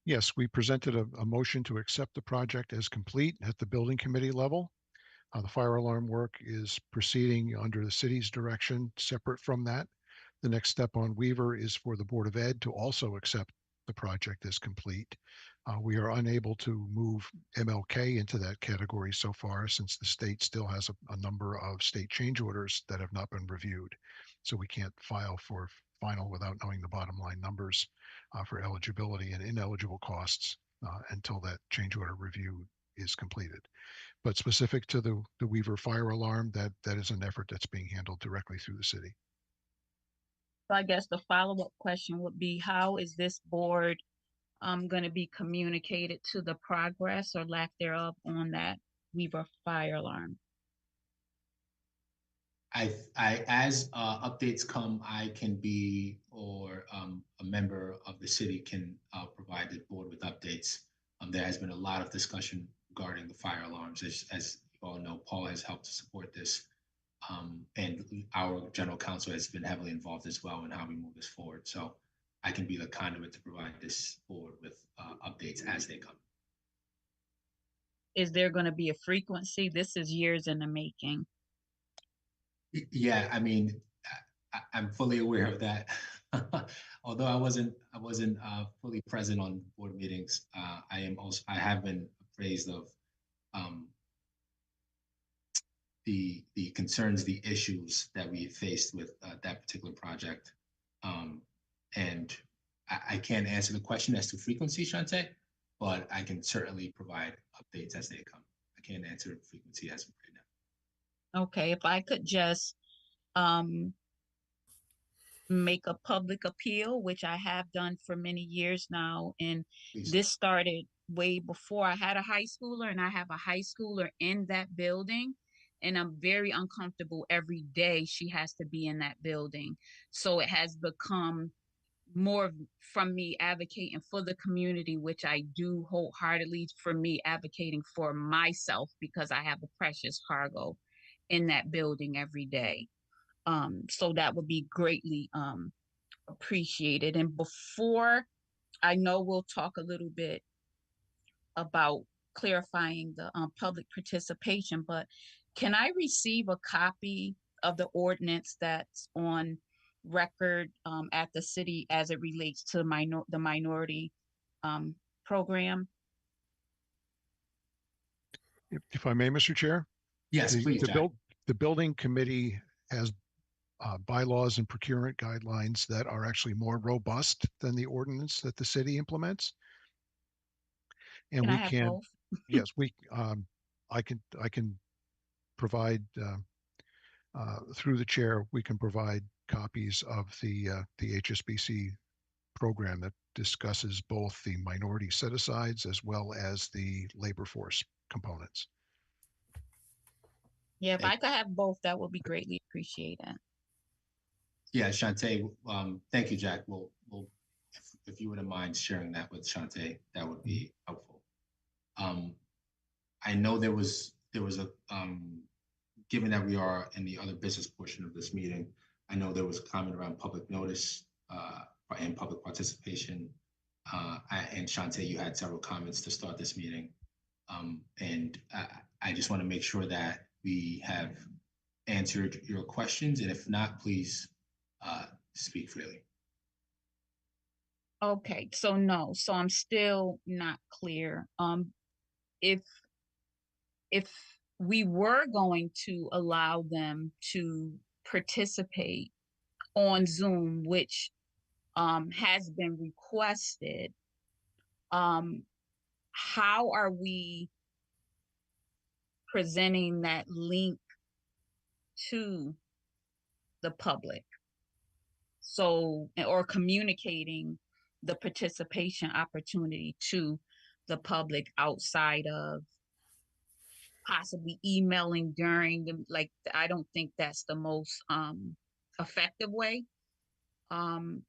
Yes, we presented a motion to accept the project as complete at the building committee level. The fire alarm work is proceeding under the city's direction. Separate from that, the next step on Weaver is for the Board of Ed to also accept the project as complete. We are unable to move MLK into that category so far, since the state still has a number of state change orders that have not been reviewed. So we can't file for final without knowing the bottom line numbers for eligibility and ineligible costs until that change order review is completed. But specific to the Weaver fire alarm, that is an effort that's being handled directly through the city. So I guess the follow-up question would be, how is this board going to be communicated to the progress or lack thereof on that Weaver fire alarm? As updates come, I can be, or a member of the city can provide the board with updates. There has been a lot of discussion regarding the fire alarms. As you all know, Paul has helped to support this. And our general counsel has been heavily involved as well in how we move this forward. So I can be the conduit to provide this board with updates as they come. Is there going to be a frequency? This is years in the making. Yeah, I mean, I'm fully aware of that. Although I wasn't fully present on board meetings, I have been appraised of the concerns, the issues that we faced with that particular project. And I can't answer the question as to frequency, Shantae, but I can certainly provide updates as they come. I can't answer frequency as of right now. Okay, if I could just make a public appeal, which I have done for many years now. And Please. This started way before I had a high schooler, and I have a high schooler in that building. And I'm very uncomfortable every day she has to be in that building. So it has become more from me advocating for the community, which I do wholeheartedly, for me advocating for myself, because I have a precious cargo in that building every day. So that would be greatly appreciated. And before, I know we'll talk a little bit about clarifying the public participation, but can I receive a copy of the ordinance that's on record at the city as it relates to the minority program? If I may, Mr. Chair? Yes, please, Jack. The building committee has bylaws and procurement guidelines that are actually more robust than the ordinance that the city implements. And Can I have both? Yes, I can provide through the chair. We can provide copies of the HSBC program that discusses both the minority set-asides as well as the labor force components. Yeah, if I could have both, that would be greatly appreciated. Yeah, Shantae, thank you, Jack. We'll if you wouldn't mind sharing that with Shantae, that would be helpful. I know there was a given that we are in the other business portion of this meeting, I know there was a comment around public notice and public participation. And Shantae, you had several comments to start this meeting. And I just want to make sure that we have answered your questions, and if not, please speak freely. Okay, so no, so I'm still not clear. If we were going to allow them to participate on Zoom, which has been requested, how are we presenting that link to the public? So, or communicating the participation opportunity to the public outside of possibly emailing during the, like, I don't think that's the most effective way to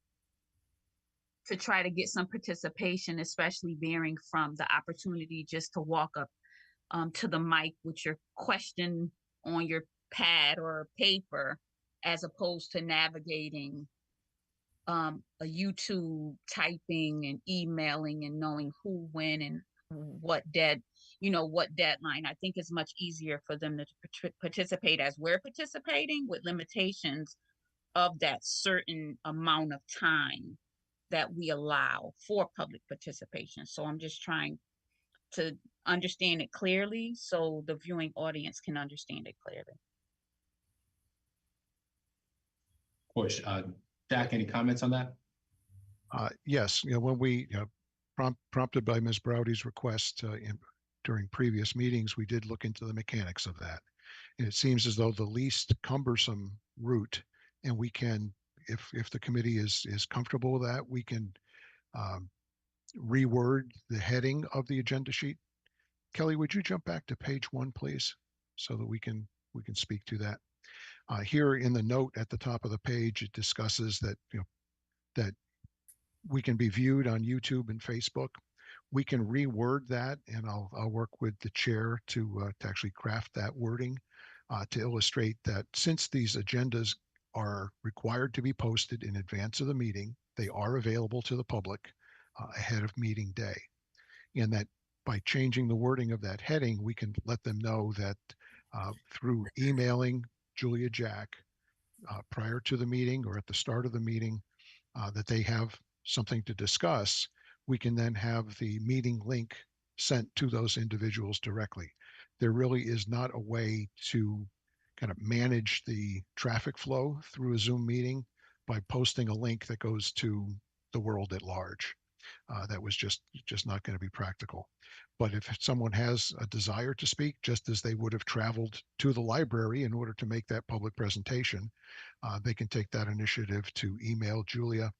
try to get some participation, especially bearing from the opportunity just to walk up to the mic with your question on your pad or paper, as opposed to navigating a YouTube, typing and emailing and knowing who, when, and what deadline. I think it's much easier for them to participate as we're participating, with limitations of that certain amount of time that we allow for public participation. So I'm just trying to understand it clearly so the viewing audience can understand it clearly. Of course. Jack, any comments on that? Yes, when we prompted by Ms. Browdy's request during previous meetings, we did look into the mechanics of that. And it seems as though the least cumbersome route, and we can, if the committee is comfortable with that, we can reword the heading of the agenda sheet. Kelly, would you jump back to page 1, please, so that we can speak to that. Here in the note at the top of the page, it discusses that that we can be viewed on YouTube and Facebook. We can reword that, and I'll work with the chair to actually craft that wording to illustrate that since these agendas are required to be posted in advance of the meeting, they are available to the public ahead of meeting day, and that by changing the wording of that heading, we can let them know that through emailing Julia Jack prior to the meeting or at the start of the meeting, that they have something to discuss, we can then have the meeting link sent to those individuals directly. There really is not a way to kind of manage the traffic flow through a Zoom meeting by posting a link that goes to the world at large. That was just not going to be practical. But if someone has a desire to speak, just as they would have traveled to the library in order to make that public presentation, they can take that initiative to email Julia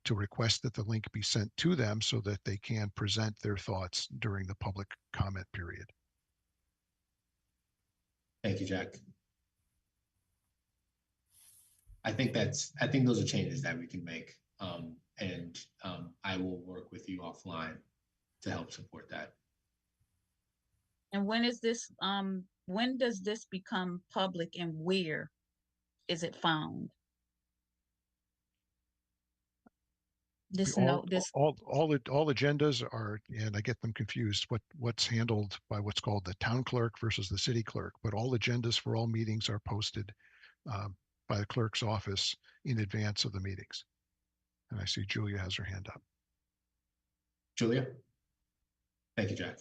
to request that the link be sent to them so that they can present their thoughts during the public comment period. Thank you, Jack. I think those are changes that we can make. And I will work with you offline to help support that. And when is this, when does this become public and where is it found? All agendas are, and I get them confused, what's handled by what's called the town clerk versus the city clerk, but all agendas for all meetings are posted by the clerk's office in advance of the meetings. And I see Julia has her hand up. Julia? Thank you, Jack.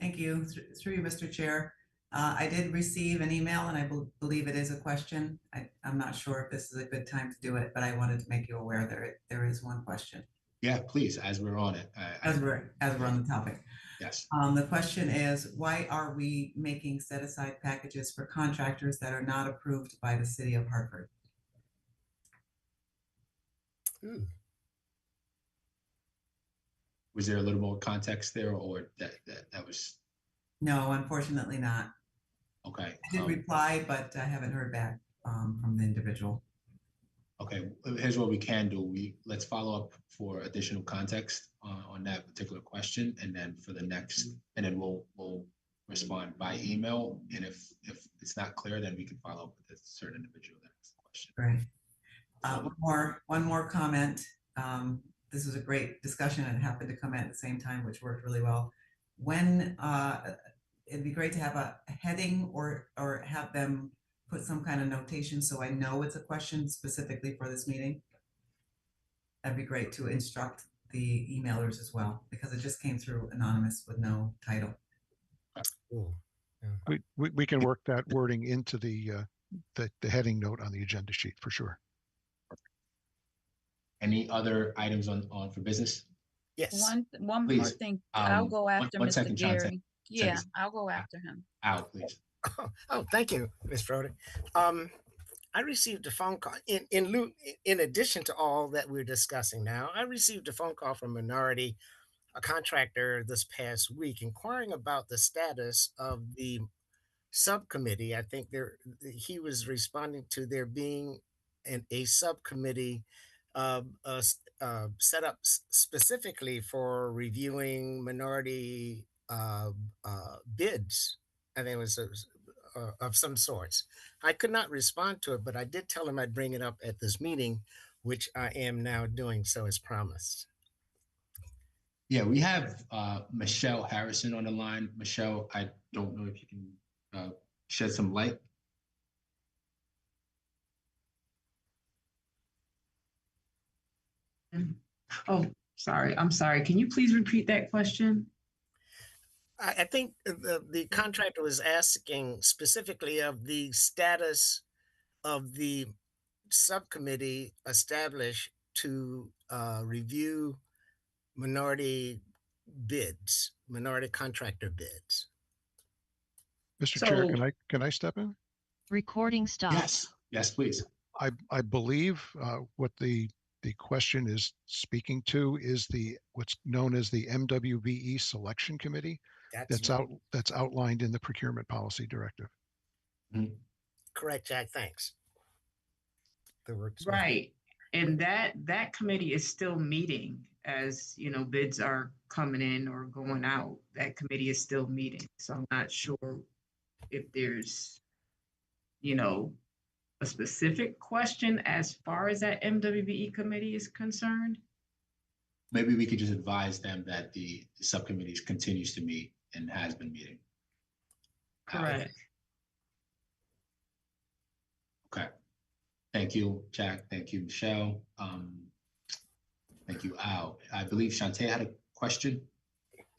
Thank you. Through you, Mr. Chair. I did receive an email, and I believe it is a question. I'm not sure if this is a good time to do it, but I wanted to make you aware there is one question. Yeah, please, as we're on it. As we're on the topic. Yes. The question is, why are we making set-aside packages for contractors that are not approved by the city of Hartford? Was there a little more context there, or that was? No, unfortunately not. Okay. I did reply, but I haven't heard back from the individual. Okay, here's what we can do. Let's follow up for additional context on that particular question, and then for the next, and then we'll respond by email. And if it's not clear, then we can follow up with a certain individual that has the question. Right. One more comment. This was a great discussion and it happened to come at the same time, which worked really well. When, it'd be great to have a heading or have them put some kind of notation so I know it's a question specifically for this meeting. That'd be great to instruct the emailers as well, because it just came through anonymous with no title. Ooh, yeah. We can work that wording into the heading note on the agenda sheet for sure. Any other items on for business? Yes. One more Please. thing. I'll go after one Mr. second, Shantae. Gary. Yeah, I'll go after him. Out, please. Oh, thank you, Ms. Brody. I received a phone call in addition to all that we're discussing now. I received a phone call from Minority, a contractor, this past week, inquiring about the status of the subcommittee. I think he was responding to there being a subcommittee set up specifically for reviewing minority bids. I think it was of some sorts. I could not respond to it, but I did tell him I'd bring it up at this meeting, which I am now doing so as promised. Yeah, we have Michelle Harrison on the line. Michelle, I don't know if you can shed some light. Oh, sorry. I'm sorry. Can you please repeat that question? I think the contractor was asking specifically of the status of the subcommittee established to review minority bids, minority contractor bids. Mr. Chair, can I step in? Recording stopped. Yes, please. I believe what the question is speaking to is what's known as the MWBE Selection Committee. That's outlined in the Procurement Policy Directive. Mm-hmm. Correct, Jack. Thanks. Right, and that committee is still meeting as bids are coming in or going out. That committee is still meeting, so I'm not sure if there's a specific question as far as that MWBE committee is concerned. Maybe we could just advise them that the subcommittee continues to meet and has been meeting. Correct. Okay. Thank you, Jack. Thank you, Michelle. Thank you, Al. I believe Shantae had a question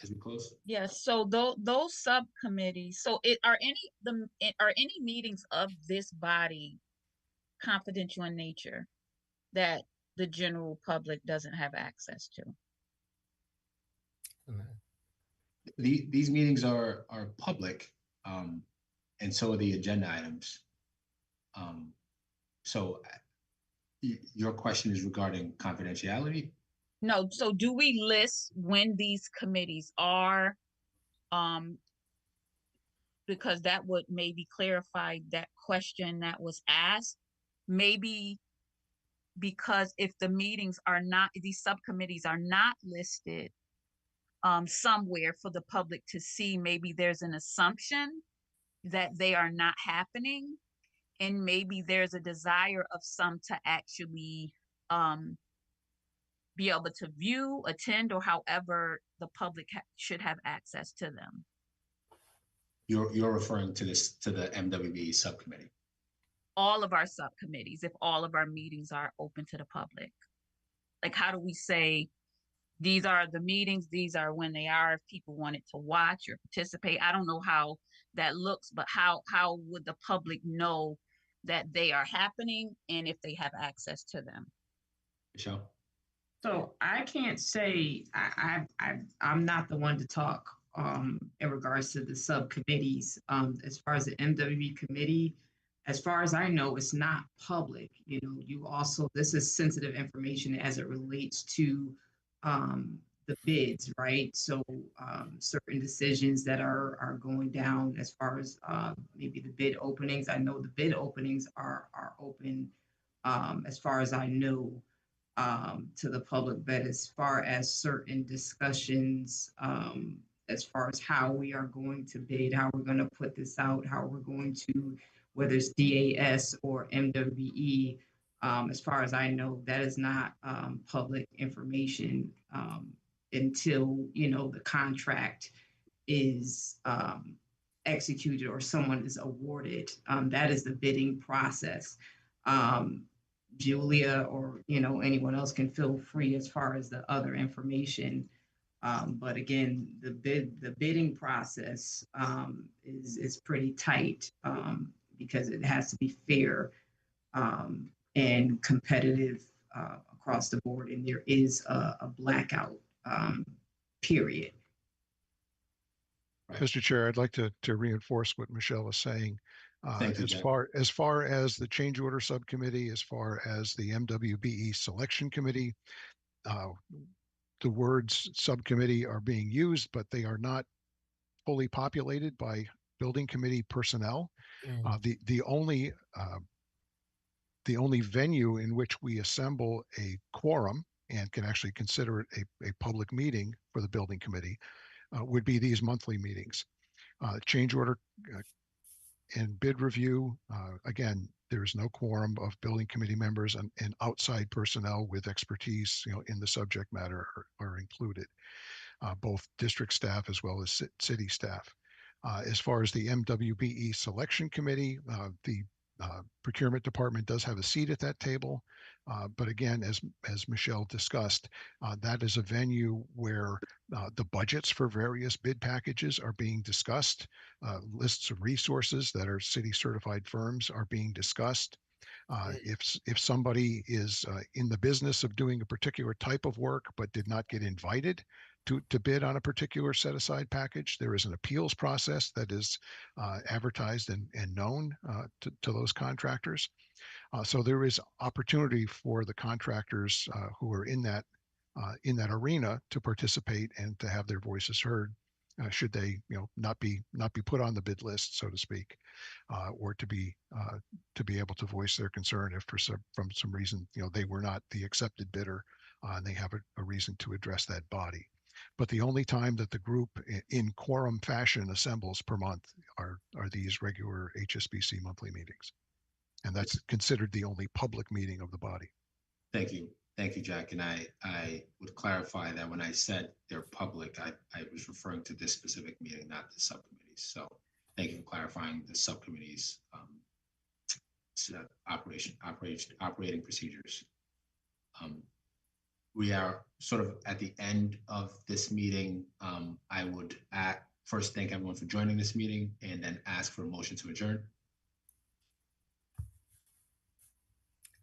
as we close. Yes. So those subcommittees. So are any meetings of this body confidential in nature that the general public doesn't have access to? These meetings are public, and so are the agenda items. So your question is regarding confidentiality? No. So do we list when these committees are? Because that would maybe clarify that question that was asked. Maybe because if the meetings are not, these subcommittees are not listed somewhere for the public to see, maybe there's an assumption that they are not happening. And maybe there's a desire of some to actually be able to view, attend, or however the public should have access to them. You're referring to the MWBE subcommittee? All of our subcommittees, if all of our meetings are open to the public. Like, how do we say these are the meetings, these are when they are, if people wanted to watch or participate? I don't know how that looks, but how would the public know that they are happening and if they have access to them? Michelle? So I can't say, I'm not the one to talk in regards to the subcommittees. As far as the MWB committee, as far as I know, it's not public. This is sensitive information as it relates to the bids, right? So certain decisions that are going down as far as maybe the bid openings. I know the bid openings are open as far as I know to the public, but as far as certain discussions, as far as how we are going to bid, how we're going to put this out, how we're going to, whether it's DAS or MWBE, As far as I know, that is not public information until, the contract is executed or someone is awarded. That is the bidding process. Julia or, anyone else can feel free as far as the other information. But again, the bidding process is pretty tight because it has to be fair and competitive across the board. And there is a blackout period. Mr. Chair, I'd like to reinforce what Michelle is saying. Thank you, Jack. As far as the change order subcommittee, as far as the MWBE selection committee, the words subcommittee are being used, but they are not fully populated by building committee personnel. The only venue in which we assemble a quorum and can actually consider it a public meeting for the building committee would be these monthly meetings. Change order and bid review, again, there's no quorum of building committee members, and outside personnel with expertise, in the subject matter are included, both district staff as well as city staff. As far as the MWBE selection committee, the procurement department does have a seat at that table. But again, as Michelle discussed, that is a venue where the budgets for various bid packages are being discussed. Lists of resources that are city certified firms are being discussed. If somebody is in the business of doing a particular type of work but did not get invited to bid on a particular set aside package, there is an appeals process that is advertised and known to those contractors. So there is opportunity for the contractors who are in that arena to participate and to have their voices heard, should they not be put on the bid list, so to speak, or to be able to voice their concern if from some reason they were not the accepted bidder and they have a reason to address that body. But the only time that the group in quorum fashion assembles per month are these regular HSBC monthly meetings. And that's considered the only public meeting of the body. Thank you. Thank you, Jack. And I would clarify that when I said they're public, I was referring to this specific meeting, not the subcommittees. So thank you for clarifying the subcommittees operating procedures. We are sort of at the end of this meeting. I would first thank everyone for joining this meeting and then ask for a motion to adjourn.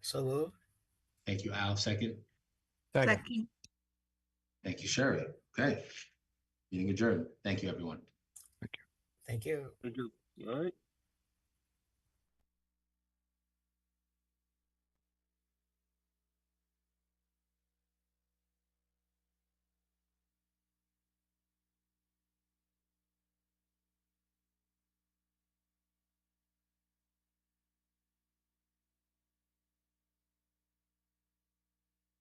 So moved. Thank you, Al. Second. Second. Thank you, Sherry. Okay. Meeting adjourned. Thank you, everyone. Thank you. Thank you. All right.